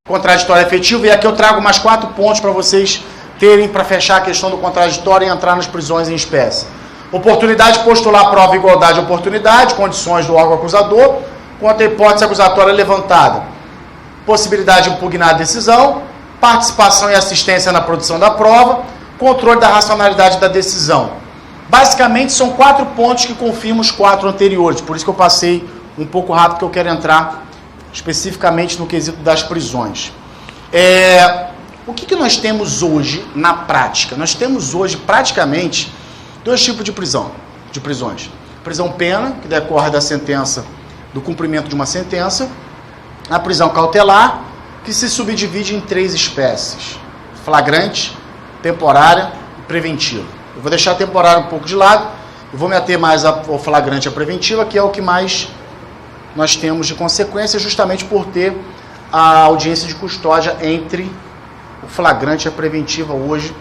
Contraditório efetivo, e aqui eu trago mais 4 pontos para vocês terem para fechar a questão do contraditório e entrar nas prisões em espécie. Oportunidade de postular prova de igualdade de oportunidade, condições do órgão acusador, quanto à hipótese acusatória levantada. Possibilidade de impugnar a decisão, participação e assistência na produção da prova, controle da racionalidade da decisão. Basicamente, são 4 pontos que confirmam os 4 anteriores, por isso que eu passei um pouco rápido, porque eu quero entrar especificamente no quesito das prisões. O que nós temos hoje na prática? Nós temos hoje praticamente 2 tipos de prisões. Prisão pena, que decorre da sentença, do cumprimento de uma sentença. A prisão cautelar, que se subdivide em 3 espécies: flagrante, temporária e preventiva. Eu vou deixar a temporária um pouco de lado e vou me ater mais ao flagrante e à preventiva, que é o que mais nós temos de consequência, justamente por ter a audiência de custódia entre o flagrante e a preventiva hoje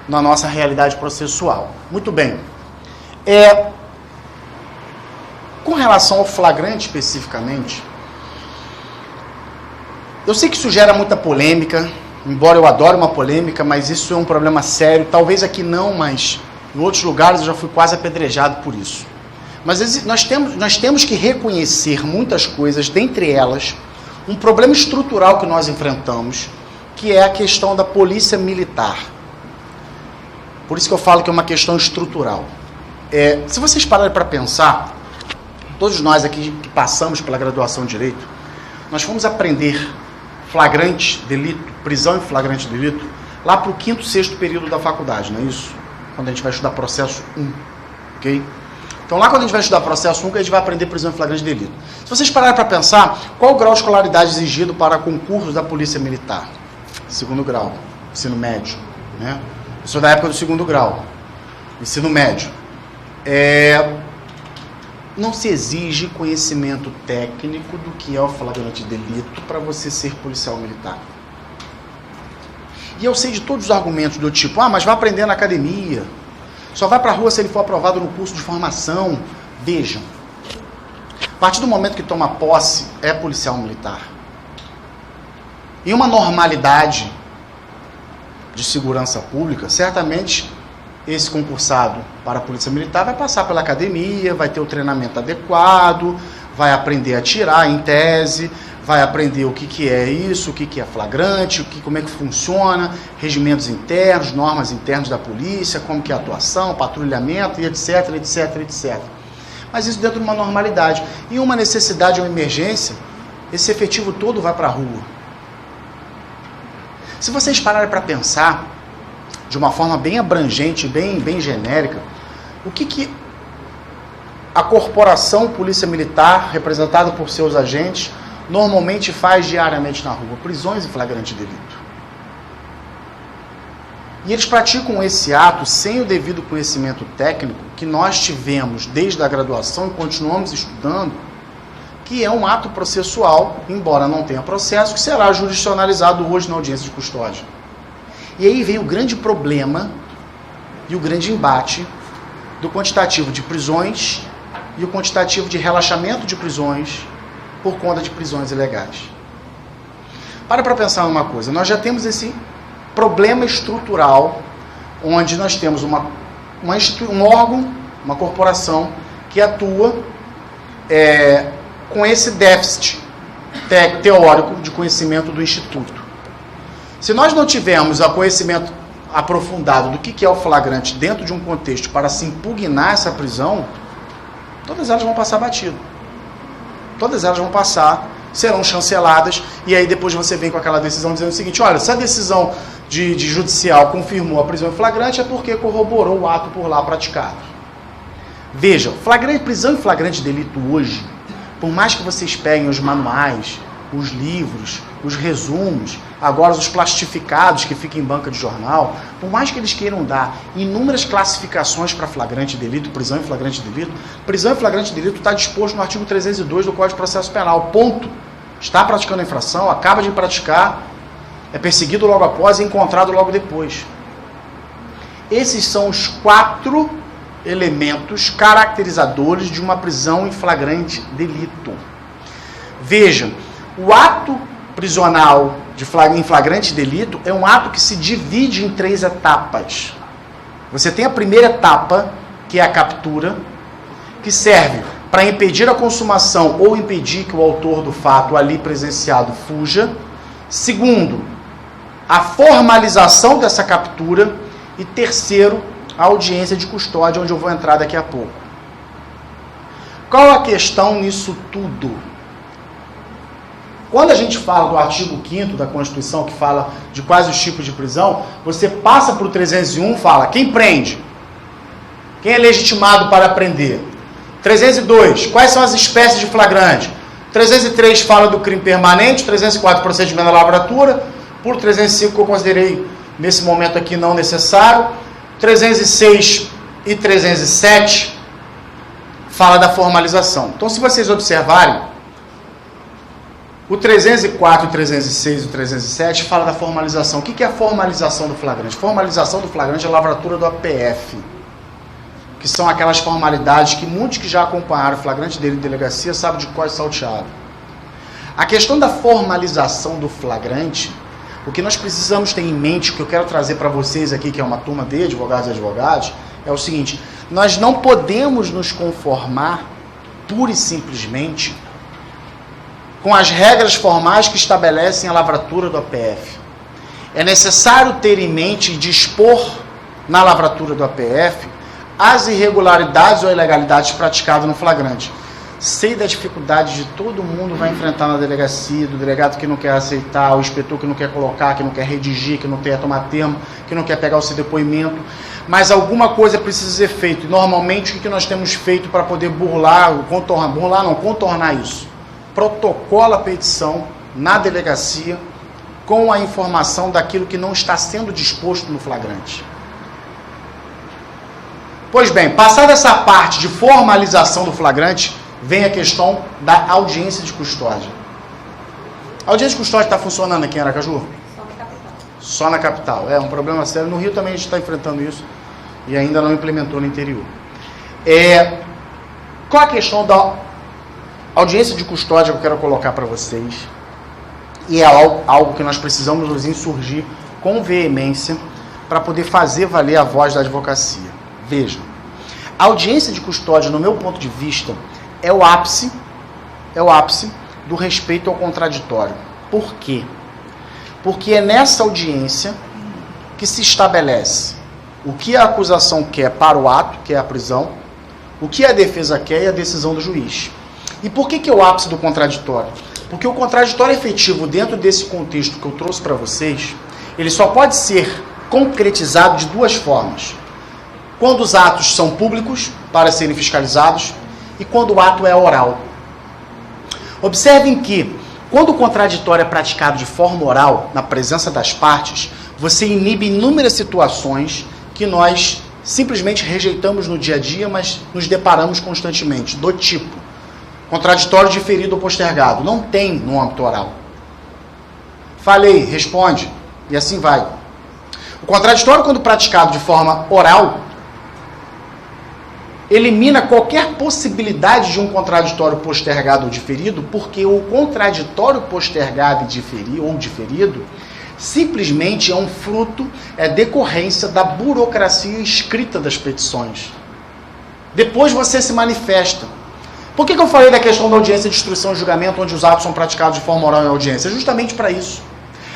na nossa realidade processual. Muito bem. Com relação ao flagrante especificamente, eu sei que isso gera muita polêmica, embora eu adore uma polêmica, mas isso é um problema sério. Talvez aqui não, mas em outros lugares eu já fui quase apedrejado por isso. Mas nós temos que reconhecer muitas coisas, dentre elas, um problema estrutural que nós enfrentamos, que é a questão da polícia militar. Por isso que eu falo que é uma questão estrutural. Se vocês pararem para pensar, todos nós aqui que passamos pela graduação de Direito, nós fomos aprender flagrante delito, prisão em flagrante delito, lá para o 5º, 6º período da faculdade, não é isso? Quando a gente vai estudar processo 1, ok? Então lá quando a gente vai estudar processo 1, a gente vai aprender prisão em flagrante delito. Se vocês pararem para pensar, qual o grau de escolaridade exigido para concursos da Polícia Militar? 2º grau, ensino médio, né? Eu sou da época do 2º grau, ensino médio. Não se exige conhecimento técnico do que é o flagrante delito para você ser policial militar. E eu sei de todos os argumentos do tipo, mas vai aprender na academia, só vai para a rua se ele for aprovado no curso de formação. Vejam, a partir do momento que toma posse, é policial militar. Em uma normalidade de segurança pública, certamente esse concursado para a Polícia Militar vai passar pela academia, vai ter o treinamento adequado, vai aprender a atirar em tese, vai aprender o que é isso, o que é flagrante, como é que funciona, regimentos internos, normas internas da polícia, como que é a atuação, patrulhamento e etc, etc, etc. Mas isso dentro de uma normalidade. Em uma necessidade ou emergência, esse efetivo todo vai para a rua. Se vocês pararem para pensar, de uma forma bem abrangente, bem genérica, o que a corporação Polícia Militar, representada por seus agentes, normalmente faz diariamente na rua? Prisões em flagrante delito. E eles praticam esse ato sem o devido conhecimento técnico que nós tivemos desde a graduação e continuamos estudando, que é um ato processual, embora não tenha processo, que será jurisdicionalizado hoje na audiência de custódia. E aí vem o grande problema e o grande embate do quantitativo de prisões e o quantitativo de relaxamento de prisões por conta de prisões ilegais. Para pensar numa coisa, nós já temos esse problema estrutural, onde nós temos um órgão, uma corporação, que atua com esse déficit teórico de conhecimento do Instituto. Se nós não tivermos o conhecimento aprofundado do que é o flagrante dentro de um contexto para se impugnar essa prisão, todas elas vão passar batido. Todas elas vão passar, serão chanceladas, e aí depois você vem com aquela decisão dizendo o seguinte: olha, se a decisão de judicial confirmou a prisão em flagrante, é porque corroborou o ato por lá praticado. Veja, prisão em flagrante delito hoje, por mais que vocês peguem os manuais, os livros, os resumos, agora os plastificados que ficam em banca de jornal, por mais que eles queiram dar inúmeras classificações para flagrante delito, prisão em flagrante delito está disposto no artigo 302 do Código de Processo Penal, ponto. Está praticando a infração, acaba de praticar, é perseguido logo após e encontrado logo depois. Esses são os 4 elementos caracterizadores de uma prisão em flagrante delito. Vejam, o ato prisional em flagrante delito é um ato que se divide em 3 etapas. Você tem a primeira etapa, que é a captura, que serve para impedir a consumação ou impedir que o autor do fato ali presenciado fuja. Segundo, a formalização dessa captura. E terceiro, a audiência de custódia, onde eu vou entrar daqui a pouco. Qual a questão nisso tudo? Quando a gente fala do artigo 5º da Constituição, que fala de quais os tipos de prisão, você passa para o 301 e fala, quem prende? Quem é legitimado para prender? 302, quais são as espécies de flagrante? 303 fala do crime permanente, 304 procedimento da lavratura, por 305 que eu considerei nesse momento aqui não necessário, 306 e 307 fala da formalização. Então, se vocês observarem, o 304, o 306 e o 307 fala da formalização. O que é a formalização do flagrante? Formalização do flagrante é a lavratura do APF, que são aquelas formalidades que muitos que já acompanharam o flagrante dele em delegacia sabem de qual é salteado. A questão da formalização do flagrante, o que nós precisamos ter em mente, o que eu quero trazer para vocês aqui, que é uma turma de advogados e advogadas, é o seguinte, nós não podemos nos conformar, pura e simplesmente, com as regras formais que estabelecem a lavratura do APF. É necessário ter em mente e dispor na lavratura do APF as irregularidades ou ilegalidades praticadas no flagrante. Sei da dificuldade de todo mundo vai enfrentar na delegacia, do delegado que não quer aceitar, o inspetor que não quer colocar, que não quer redigir, que não quer tomar termo, que não quer pegar o seu depoimento, mas alguma coisa precisa ser feita. E normalmente o que nós temos feito para poder contornar isso? Protocola a petição na delegacia com a informação daquilo que não está sendo disposto no flagrante. Pois bem, passada essa parte de formalização do flagrante, vem a questão da audiência de custódia. A audiência de custódia está funcionando aqui em Aracaju? Só na capital. Só na capital. É um problema sério. No Rio também a gente está enfrentando isso e ainda não implementou no interior. Qual a questão da audiência de custódia que eu quero colocar para vocês? E é algo que nós precisamos nos insurgir com veemência para poder fazer valer a voz da advocacia. Vejam, a audiência de custódia, no meu ponto de vista, é o ápice do respeito ao contraditório. Por quê? Porque é nessa audiência que se estabelece o que a acusação quer para o ato, que é a prisão, o que a defesa quer e a decisão do juiz. E por que é o ápice do contraditório? Porque o contraditório efetivo, dentro desse contexto que eu trouxe para vocês, ele só pode ser concretizado de 2 formas. Quando os atos são públicos, para serem fiscalizados, e quando o ato é oral. Observem que, quando o contraditório é praticado de forma oral, na presença das partes, você inibe inúmeras situações que nós simplesmente rejeitamos no dia a dia, mas nos deparamos constantemente, do tipo, contraditório diferido ou postergado. Não tem no âmbito oral. Falei, responde, e assim vai. O contraditório, quando praticado de forma oral, elimina qualquer possibilidade de um contraditório postergado ou diferido, porque o contraditório postergado ou diferido simplesmente é um fruto, é decorrência da burocracia escrita das petições. Depois você se manifesta. Por que eu falei da questão da audiência de instrução e julgamento, onde os atos são praticados de forma oral em audiência? Justamente para isso.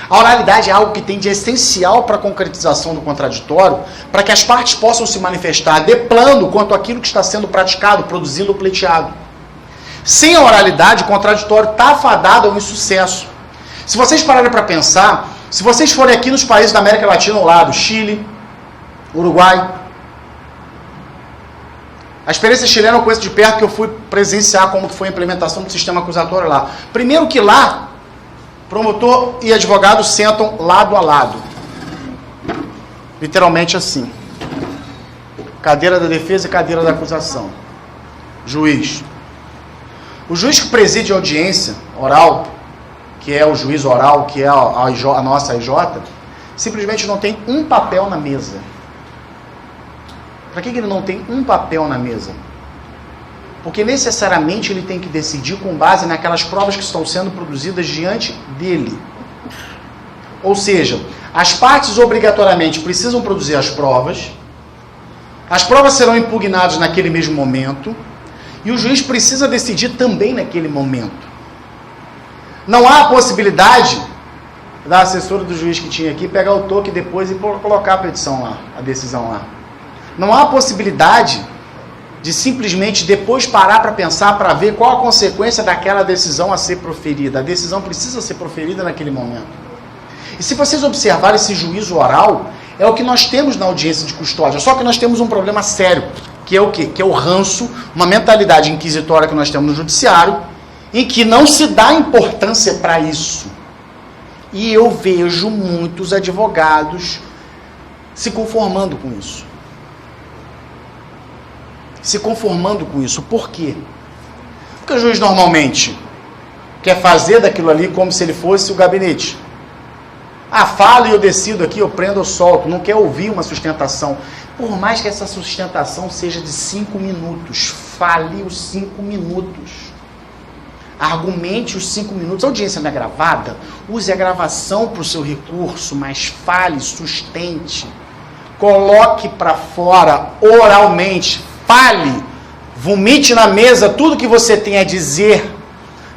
A oralidade é algo que tem de essencial para a concretização do contraditório, para que as partes possam se manifestar de plano quanto àquilo que está sendo praticado, produzindo o pleiteado. Sem a oralidade, o contraditório está afadado ao insucesso. Se vocês pararem para pensar, se vocês forem aqui nos países da América Latina ao lado, Chile, Uruguai, a experiência chilena eu conheço de perto, que eu fui presenciar como foi a implementação do sistema acusatório lá. Primeiro que lá, promotor e advogado sentam lado a lado. Literalmente assim. Cadeira da defesa e cadeira da acusação. Juiz. O juiz que preside a audiência oral, que é o juiz oral, que é a nossa IJ, simplesmente não tem um papel na mesa. Para que ele não tem um papel na mesa? Porque necessariamente ele tem que decidir com base naquelas provas que estão sendo produzidas diante dele. Ou seja, as partes obrigatoriamente precisam produzir as provas serão impugnadas naquele mesmo momento, e o juiz precisa decidir também naquele momento. Não há a possibilidade da assessora do juiz que tinha aqui pegar o toque depois e colocar a petição lá, a decisão lá. Não há a possibilidade de simplesmente depois parar para pensar, para ver qual a consequência daquela decisão a ser proferida. A decisão precisa ser proferida naquele momento. E se vocês observarem esse juízo oral, é o que nós temos na audiência de custódia. Só que nós temos um problema sério, que é o quê? Que é o ranço, uma mentalidade inquisitória que nós temos no judiciário, em que não se dá importância para isso. E eu vejo muitos advogados se conformando com isso. Se conformando com isso. Por quê? Porque o juiz normalmente quer fazer daquilo ali como se ele fosse o gabinete. Fala e eu decido aqui, eu prendo ou solto. Não quer ouvir uma sustentação. Por mais que essa sustentação seja de 5 minutos, fale os 5 minutos. Argumente os 5 minutos. A audiência não é gravada? Use a gravação para o seu recurso, mas fale, sustente. Coloque para fora oralmente. Fale. Vomite na mesa tudo que você tem a dizer.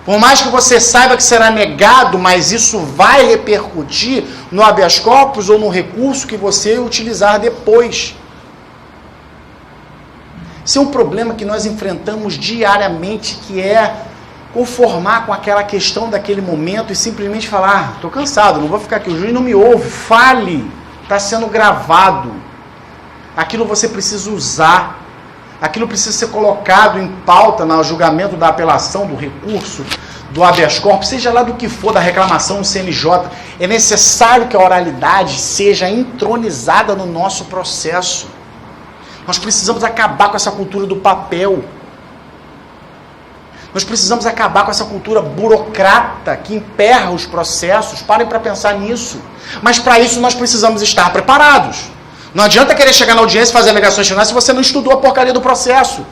Por mais que você saiba que será negado, mas isso vai repercutir no habeas corpus ou no recurso que você utilizar depois. Isso é um problema que nós enfrentamos diariamente, que é conformar com aquela questão daquele momento e simplesmente falar, estou cansado, não vou ficar aqui, o juiz não me ouve, fale, está sendo gravado. Aquilo você precisa usar. Aquilo precisa ser colocado em pauta no julgamento da apelação, do recurso, do habeas corpus, seja lá do que for, da reclamação no CNJ. É necessário que a oralidade seja entronizada no nosso processo. Nós precisamos acabar com essa cultura do papel. Nós precisamos acabar com essa cultura burocrata que emperra os processos. Parem para pensar nisso. Mas para isso nós precisamos estar preparados. Não adianta querer chegar na audiência e fazer alegações finais se você não estudou a porcaria do processo.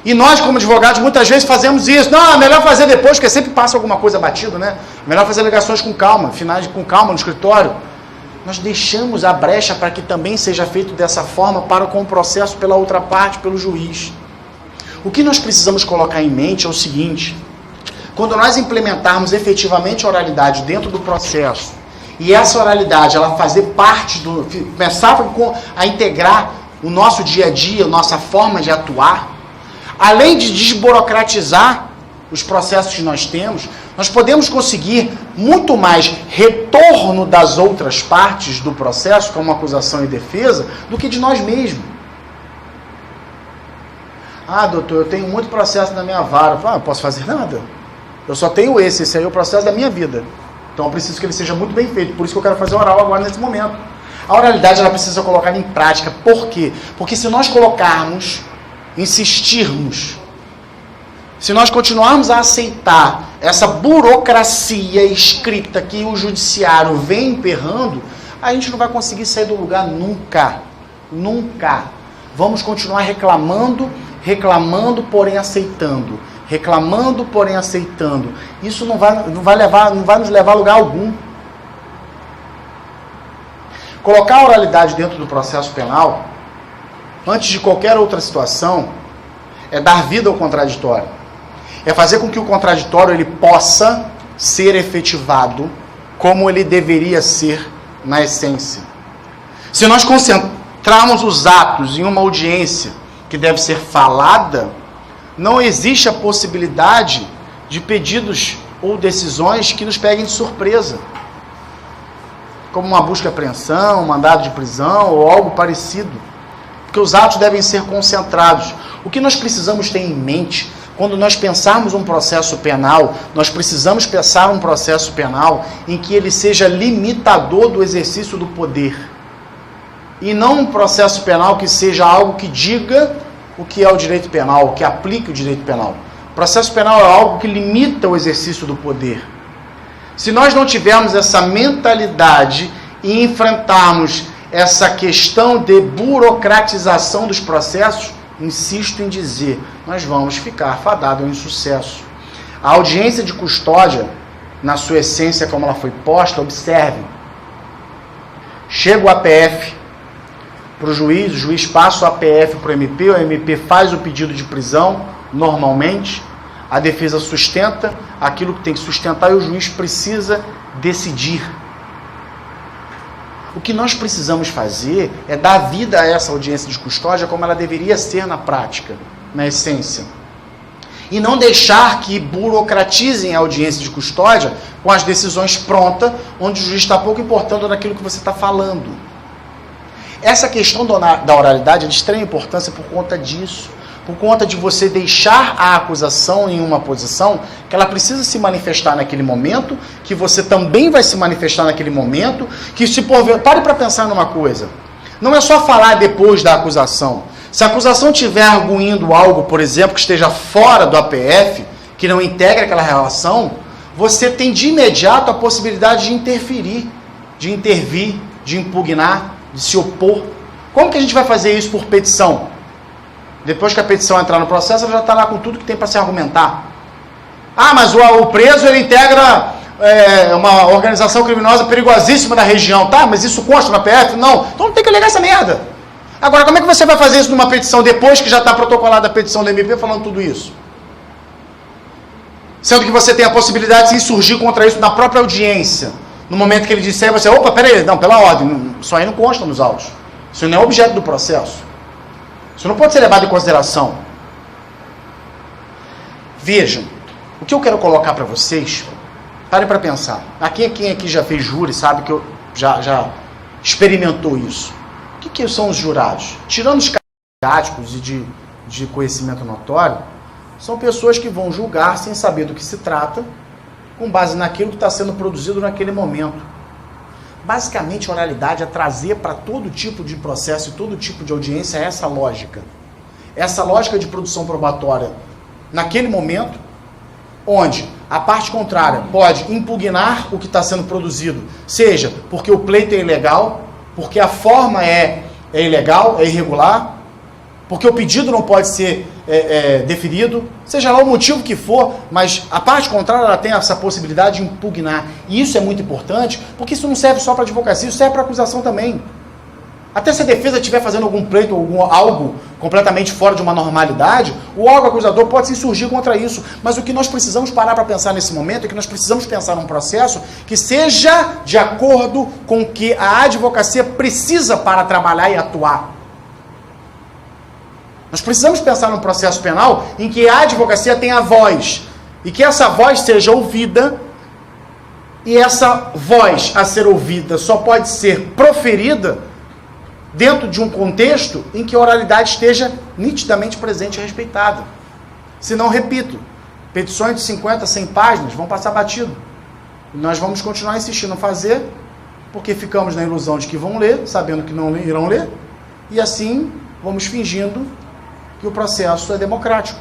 E nós, como advogados, muitas vezes fazemos isso. Não, é melhor fazer depois, porque sempre passa alguma coisa batido, né? Melhor fazer alegações com calma, finais com calma no escritório. Nós deixamos a brecha para que também seja feito dessa forma com o processo pela outra parte, pelo juiz. O que nós precisamos colocar em mente é o seguinte: quando nós implementarmos efetivamente a oralidade dentro do processo, e essa oralidade, ela fazer parte começar a integrar o nosso dia a dia, a nossa forma de atuar, além de desburocratizar os processos que nós temos, nós podemos conseguir muito mais retorno das outras partes do processo, como acusação e defesa, do que de nós mesmos. Doutor, eu tenho muito processo na minha vara. Eu não posso fazer nada. Eu só tenho esse aí é o processo da minha vida. Então eu preciso que ele seja muito bem feito. Por isso que eu quero fazer oral agora nesse momento. A oralidade ela precisa ser colocada em prática. Por quê? Porque se nós colocarmos, insistirmos, se nós continuarmos a aceitar essa burocracia escrita que o judiciário vem emperrando, a gente não vai conseguir sair do lugar nunca. Nunca. Vamos continuar reclamando, porém aceitando. Reclamando, porém aceitando. Isso não vai nos levar a lugar algum. Colocar a oralidade dentro do processo penal, antes de qualquer outra situação, é dar vida ao contraditório. É fazer com que o contraditório ele possa ser efetivado como ele deveria ser na essência. Se nós concentrarmos os atos em uma audiência que deve ser falada, não existe a possibilidade de pedidos ou decisões que nos peguem de surpresa, como uma busca e apreensão, um mandado de prisão ou algo parecido, porque os atos devem ser concentrados. O que nós precisamos ter em mente quando nós pensarmos um processo penal, nós precisamos pensar um processo penal em que ele seja limitador do exercício do poder, e não um processo penal que seja algo que diga o que é o direito penal, o que aplica o direito penal. O processo penal é algo que limita o exercício do poder. Se nós não tivermos essa mentalidade e enfrentarmos essa questão de burocratização dos processos, insisto em dizer, nós vamos ficar fadados ao insucesso. A audiência de custódia, na sua essência como ela foi posta, observem. Chega o APF para o juiz passa o APF para o MP faz o pedido de prisão, normalmente, a defesa sustenta aquilo que tem que sustentar e o juiz precisa decidir. O que nós precisamos fazer é dar vida a essa audiência de custódia como ela deveria ser na prática, na essência. E não deixar que burocratizem a audiência de custódia com as decisões prontas, onde o juiz está pouco importando naquilo que você está falando. Essa questão da oralidade é de extrema importância por conta disso. Por conta de você deixar a acusação em uma posição que ela precisa se manifestar naquele momento, que você também vai se manifestar naquele momento, que se pare para pensar numa coisa. Não é só falar depois da acusação. Se a acusação estiver arguindo algo, por exemplo, que esteja fora do APF, que não integra aquela relação, você tem de imediato a possibilidade de interferir, de intervir, de impugnar, de se opor. Como que a gente vai fazer isso por petição? Depois que a petição entrar no processo, ela já está lá com tudo que tem para se argumentar. Ah, mas o preso ele integra uma organização criminosa perigosíssima da região. Tá, mas isso consta no APF? Não. Então não tem que alegar essa merda. Agora, como é que você vai fazer isso numa petição depois que já está protocolada a petição do MP falando tudo isso? Sendo que você tem a possibilidade de se insurgir contra isso na própria audiência. No momento que ele disser, você, opa, peraí, não, pela ordem, isso aí não consta nos autos. Isso não é objeto do processo. Isso não pode ser levado em consideração. Vejam, o que eu quero colocar para vocês, parem para pensar. Quem aqui já fez júri sabe que eu já experimentou isso. O que são os jurados? Tirando os catedráticos e de conhecimento notório, são pessoas que vão julgar sem saber do que se trata, com base naquilo que está sendo produzido naquele momento. Basicamente, a oralidade é trazer para todo tipo de processo e todo tipo de audiência essa lógica. Essa lógica de produção probatória naquele momento, onde a parte contrária pode impugnar o que está sendo produzido, seja porque o pleito é ilegal, porque a forma é ilegal, é irregular, porque o pedido não pode ser deferido, seja lá o motivo que for, mas a parte contrária ela tem essa possibilidade de impugnar. E isso é muito importante, porque isso não serve só para advocacia, isso serve para acusação também. Até se a defesa estiver fazendo algum pleito, algo completamente fora de uma normalidade, o órgão acusador pode se insurgir contra isso. Mas o que nós precisamos parar para pensar nesse momento é que nós precisamos pensar num processo que seja de acordo com o que a advocacia precisa para trabalhar e atuar. Nós precisamos pensar num processo penal em que a advocacia tenha voz e que essa voz seja ouvida, e essa voz a ser ouvida só pode ser proferida dentro de um contexto em que a oralidade esteja nitidamente presente e respeitada. Se não, repito, petições de 50, 100 páginas vão passar batido. E nós vamos continuar insistindo em fazer, porque ficamos na ilusão de que vão ler, sabendo que não irão ler, e assim vamos fingindo que o processo é democrático.